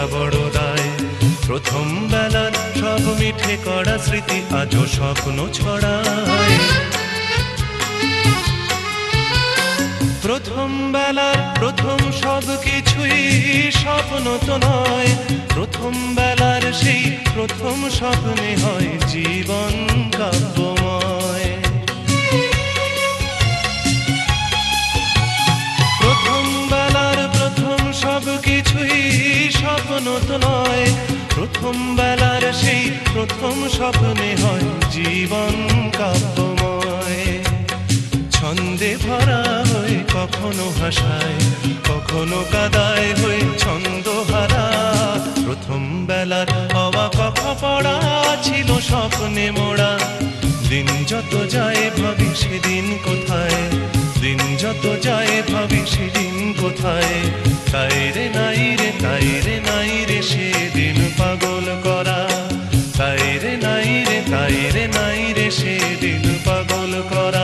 করা বড় দায়। প্রথম বেলার সব মিঠে করা স্মৃতি আজও স্বপ্ন ছড়ায়। প্রথম বেলার প্রথম সব কিছুই স্বপ্ন তো নয়, প্রথম বেলার সেই প্রথম স্বপ্নে হয় জীবন কাব্যময়। প্রথম বেলার প্রথম সব কিছুই স্বপ্ন তো নয়, প্রথম বেলার সেই প্রথম স্বপ্নে হয় জীবন কাব্যময়। ছন্দে ভরা হয়ে কখনো হাসায়, কখনো কাদায় হয়ে ছন্দহারা। প্রথম বেলার হওয়া কথা পড়া ছিল স্বপ্নে মোড়া। দিন যত যায় ভাবি সেদিন কোথায়, দিন যত যায় ভাবি সেদিন কোথায়। তাই রে নাই রে, তাই রে নাই রে সেদিন পাগল করা। তাই রে নাই রে, তাই রে নাই রে সেদিন পাগল করা।